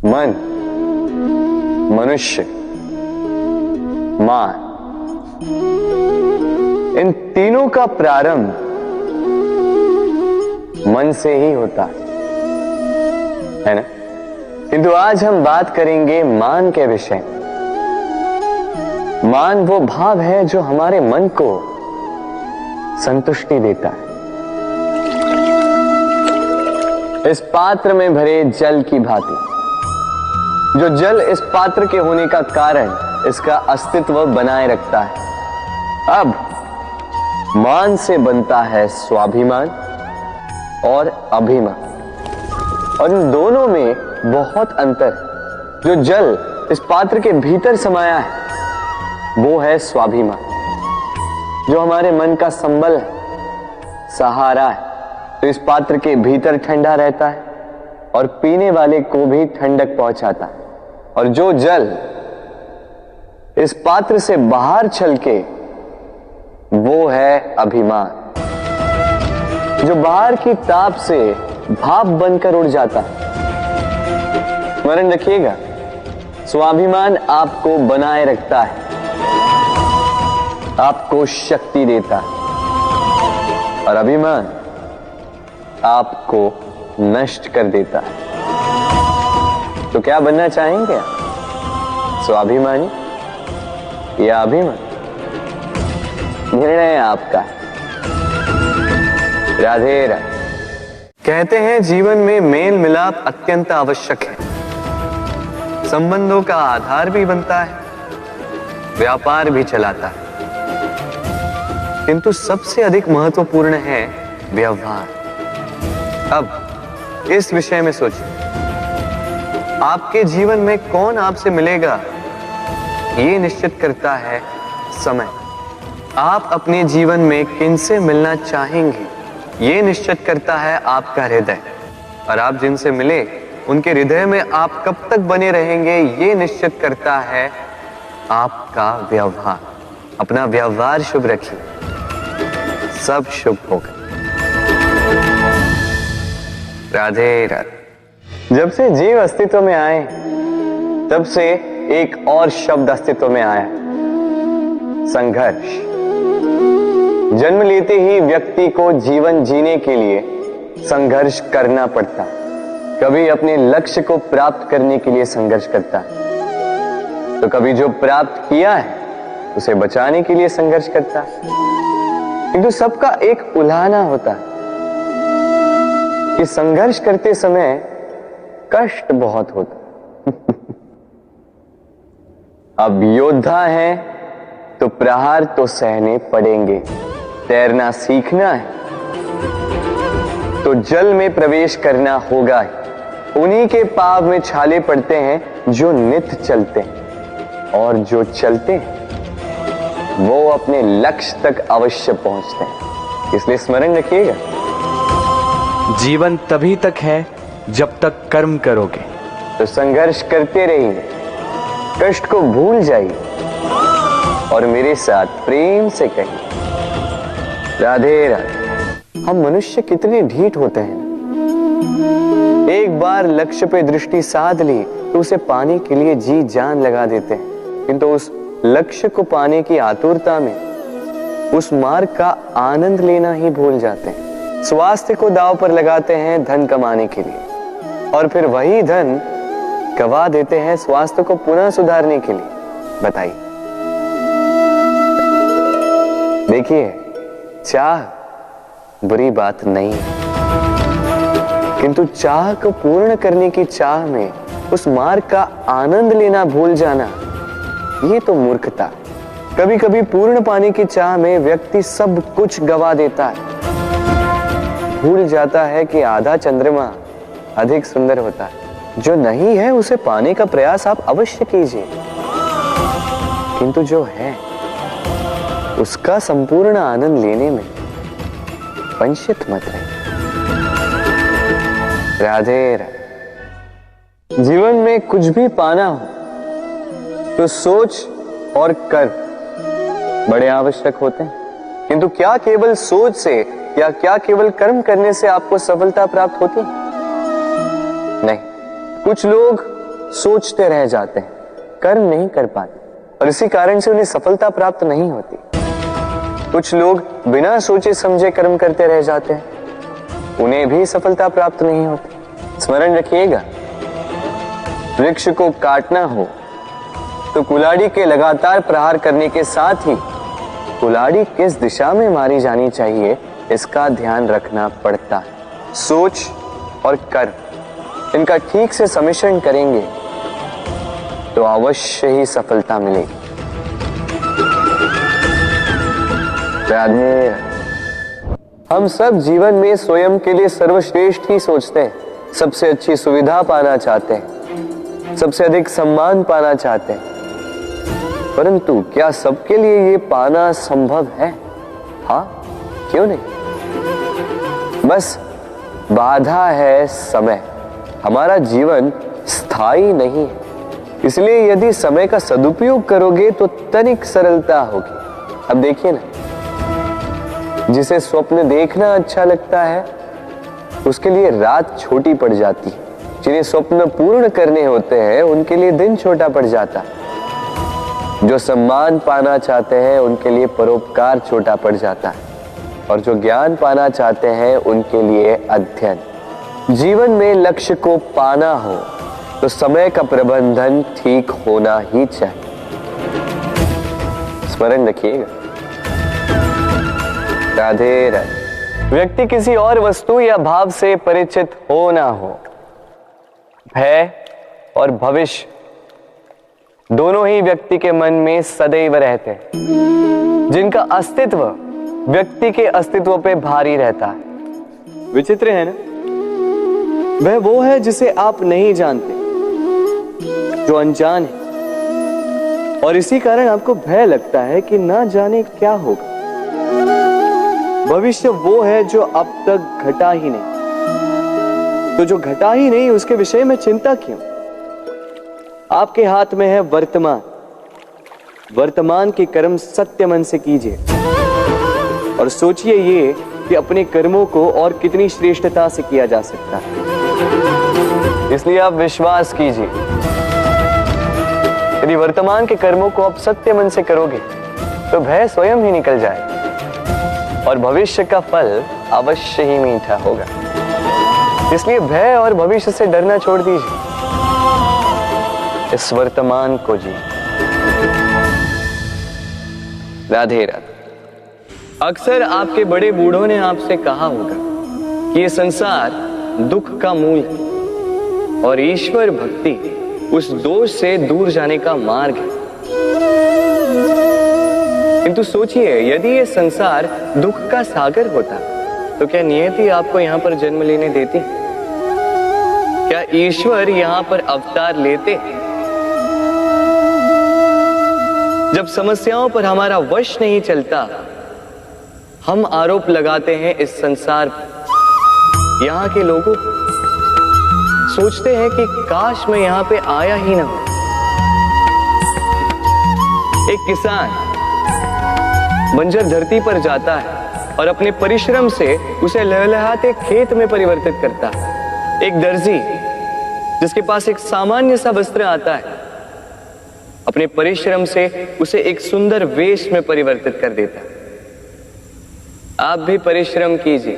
मन, मनुष्य, मान, इन तीनों का प्रारंभ मन से ही होता है ना। किंतु आज हम बात करेंगे मान के विषय में। मान वो भाव है जो हमारे मन को संतुष्टि देता है। इस पात्र में भरे जल की भांति, जो जल इस पात्र के होने का कारण इसका अस्तित्व बनाए रखता है। अब मान से बनता है स्वाभिमान और अभिमान, और इन दोनों में बहुत अंतर है। जो जल इस पात्र के भीतर समाया है वो है स्वाभिमान, जो हमारे मन का संबल है, सहारा है। तो इस पात्र के भीतर ठंडा रहता है और पीने वाले को भी ठंडक पहुंचाता है। और जो जल इस पात्र से बाहर छलके वो है अभिमान, जो बाहर की ताप से भाप बनकर उड़ जाता है। स्मरण रखिएगा, स्वाभिमान आपको बनाए रखता है, आपको शक्ति देता है, और अभिमान आपको नष्ट कर देता है। तो क्या बनना चाहेंगे आप, स्वाभिमानी या अभिमान? निर्णय आपका। राधे राधे। कहते हैं जीवन में मेल मिलाप अत्यंत आवश्यक है, संबंधों का आधार भी बनता है, व्यापार भी चलाता है, किंतु सबसे अधिक महत्वपूर्ण है व्यवहार। अब इस विषय में सोचिए, आपके जीवन में कौन आपसे मिलेगा ये निश्चित करता है समय। आप अपने जीवन में किनसे मिलना चाहेंगे ये निश्चित करता है आपका हृदय, और आप जिनसे मिले उनके हृदय में आप कब तक बने रहेंगे ये निश्चित करता है आपका व्यवहार। अपना व्यवहार शुभ रखिए, सब शुभ होगा। राधे राधे। जब से जीव अस्तित्व में आए तब से एक और शब्द अस्तित्व में आया, संघर्ष। जन्म लेते ही व्यक्ति को जीवन जीने के लिए संघर्ष करना पड़ता है। कभी अपने लक्ष्य को प्राप्त करने के लिए संघर्ष करता है, तो कभी जो प्राप्त किया है उसे बचाने के लिए संघर्ष करता है। किंतु सबका एक उल्हाना होता है कि संघर्ष करते समय कष्ट बहुत होता। अब योद्धा है तो प्रहार तो सहने पड़ेंगे। तैरना सीखना है तो जल में प्रवेश करना होगा ही। उन्हीं के पाव में छाले पड़ते हैं जो नित्य चलते हैं, और जो चलते हैं वो अपने लक्ष्य तक अवश्य पहुंचते हैं। इसलिए स्मरण रखिएगा, जीवन तभी तक है जब तक कर्म करोगे। तो संघर्ष करते रहिए, कष्ट को भूल जाइए और मेरे साथ प्रेम से कहिए राधे राधे। हम मनुष्य कितने ढीठ होते हैं। एक बार लक्ष्य पे दृष्टि साध ली तो उसे पाने के लिए जी जान लगा देते हैं, किंतु उस लक्ष्य को पाने की आतुरता में उस मार्ग का आनंद लेना ही भूल जाते हैं। स्वास्थ्य को दांव पर लगाते हैं धन कमाने के लिए, और फिर वही धन गवा देते हैं स्वास्थ्य को पुनः सुधारने के लिए। बताइए। देखिए, चाह बुरी बात नहीं है, किंतु चाह को पूर्ण करने की चाह में उस मार्ग का आनंद लेना भूल जाना, ये तो मूर्खता। कभी कभी पूर्ण पाने की चाह में व्यक्ति सब कुछ गवा देता है, भूल जाता है कि आधा चंद्रमा अधिक सुंदर होता है। जो नहीं है उसे पाने का प्रयास आप अवश्य कीजिए, किंतु जो है उसका संपूर्ण आनंद लेने में वंचित मत रहे। राधे राधे। जीवन में कुछ भी पाना हो तो सोच और कर बड़े आवश्यक होते हैं, किंतु क्या केवल सोच से या क्या केवल कर्म करने से आपको सफलता प्राप्त होती है? नहीं। कुछ लोग सोचते रह जाते हैं, कर्म नहीं कर पाते और इसी कारण से उन्हें सफलता प्राप्त नहीं होती। कुछ लोग बिना सोचे समझे कर्म करते रह जाते हैं, उन्हें भी सफलता प्राप्त नहीं होती। स्मरण रखिएगा, वृक्ष को काटना हो तो कुल्हाड़ी के लगातार प्रहार करने के साथ ही कुल्हाड़ी किस दिशा में मारी जानी चाहिए इसका ध्यान रखना पड़ता है। सोच और कर्म इनका ठीक से सम्मिश्रण करेंगे तो अवश्य ही सफलता मिलेगी। राधे। हम सब जीवन में स्वयं के लिए सर्वश्रेष्ठ ही सोचते हैं, सबसे अच्छी सुविधा पाना चाहते हैं, सबसे अधिक सम्मान पाना चाहते हैं, परंतु क्या सबके लिए ये पाना संभव है? हाँ, क्यों नहीं। बस बाधा है समय। हमारा जीवन स्थायी नहीं है, इसलिए यदि समय का सदुपयोग करोगे तो तनिक सरलता होगी। अब देखिए ना, जिसे स्वप्न देखना अच्छा लगता है उसके लिए रात छोटी पड़ जाती है, जिन्हें स्वप्न पूर्ण करने होते हैं उनके लिए दिन छोटा पड़ जाता है, जो सम्मान पाना चाहते हैं उनके लिए परोपकार छोटा पड़ जाता है और जो ज्ञान पाना चाहते हैं उनके लिए अध्ययन। जीवन में लक्ष्य को पाना हो तो समय का प्रबंधन ठीक होना ही चाहिए। स्मरण रखिएगा। राधे राधे। व्यक्ति किसी और वस्तु या भाव से परिचित हो ना हो, भय और भविष्य दोनों ही व्यक्ति के मन में सदैव रहते हैं, जिनका अस्तित्व व्यक्ति के अस्तित्व पे भारी रहता है। विचित्र है ना? वह वो है जिसे आप नहीं जानते, जो अनजान है, और इसी कारण आपको भय लगता है कि ना जाने क्या होगा। भविष्य वो है जो अब तक घटा ही नहीं, तो जो घटा ही नहीं उसके विषय में चिंता क्यों? आपके हाथ में है वर्तमान। वर्तमान के कर्म सत्य मन से कीजिए और सोचिए ये कि अपने कर्मों को और कितनी श्रेष्ठता से किया जा सकता है। इसलिए आप विश्वास कीजिए, यदि वर्तमान के कर्मों को आप सत्य मन से करोगे तो भय स्वयं ही निकल जाएगा और भविष्य का फल अवश्य ही मीठा होगा। इसलिए भय और भविष्य से डरना छोड़ दीजिए, इस वर्तमान को जी। राधे राधे। अक्सर आपके बड़े बूढ़ों ने आपसे कहा होगा कि ये संसार दुख का मूल है और ईश्वर भक्ति उस दोष से दूर जाने का मार्ग है। किंतु सोचिए, यदि ये संसार दुख का सागर होता तो क्या नियति आपको यहां पर जन्म लेने देती? क्या ईश्वर यहां पर अवतार लेते? जब समस्याओं पर हमारा वश नहीं चलता, हम आरोप लगाते हैं इस संसार पर। यहाँ के लोगों सोचते हैं कि काश मैं यहाँ पे आया ही ना हो। एक किसान बंजर धरती पर जाता है और अपने परिश्रम से उसे लहलहाते खेत में परिवर्तित करता है। एक दर्जी जिसके पास एक सामान्य सा वस्त्र आता है, अपने परिश्रम से उसे एक सुंदर वेश में परिवर्तित कर देता है। आप भी परिश्रम कीजिए।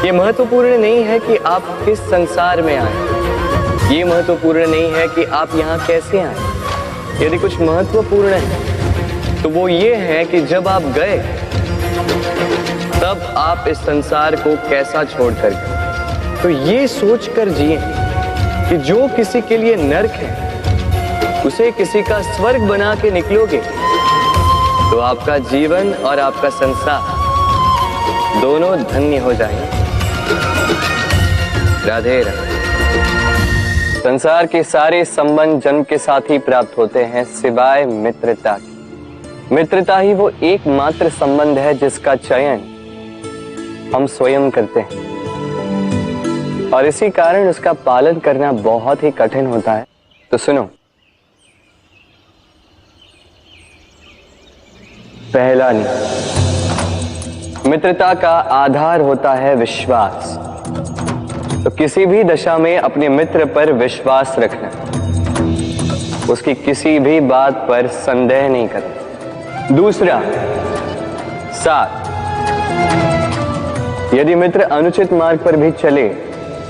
ये महत्वपूर्ण नहीं है कि आप किस संसार में आए, ये महत्वपूर्ण नहीं है कि आप यहाँ कैसे आए। यदि कुछ महत्वपूर्ण है तो वो ये है कि जब आप गए तब आप इस संसार को कैसा छोड़कर गए। तो ये सोचकर जिए कि जो किसी के लिए नरक है उसे किसी का स्वर्ग बना के निकलोगे तो आपका जीवन और आपका संसार दोनों धन्य हो जाएंगे। राधे राधे। संसार के सारे संबंध जन्म के साथ ही प्राप्त होते हैं सिवाय मित्रता की। मित्रता ही वो एकमात्र संबंध है जिसका चयन हम स्वयं करते हैं और इसी कारण उसका पालन करना बहुत ही कठिन होता है। तो सुनो, पहला नियम, मित्रता का आधार होता है विश्वास। तो किसी भी दशा में अपने मित्र पर विश्वास रखना, उसकी किसी भी बात पर संदेह नहीं करना। दूसरा, 7, यदि मित्र अनुचित मार्ग पर भी चले,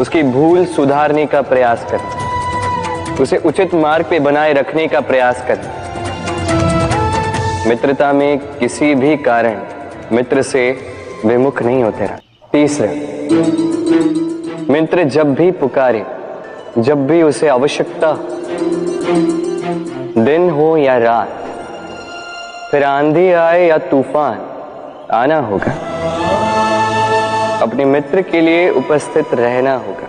उसकी भूल सुधारने का प्रयास करना, उसे उचित मार्ग पे बनाए रखने का प्रयास करना। मित्रता में किसी भी कारण मित्र से विमुख नहीं होते रहना। तीसरा, मित्र जब भी पुकारे, जब भी उसे आवश्यकता, दिन हो या रात, फिर आंधी आए या तूफान, आना होगा, अपने मित्र के लिए उपस्थित रहना होगा।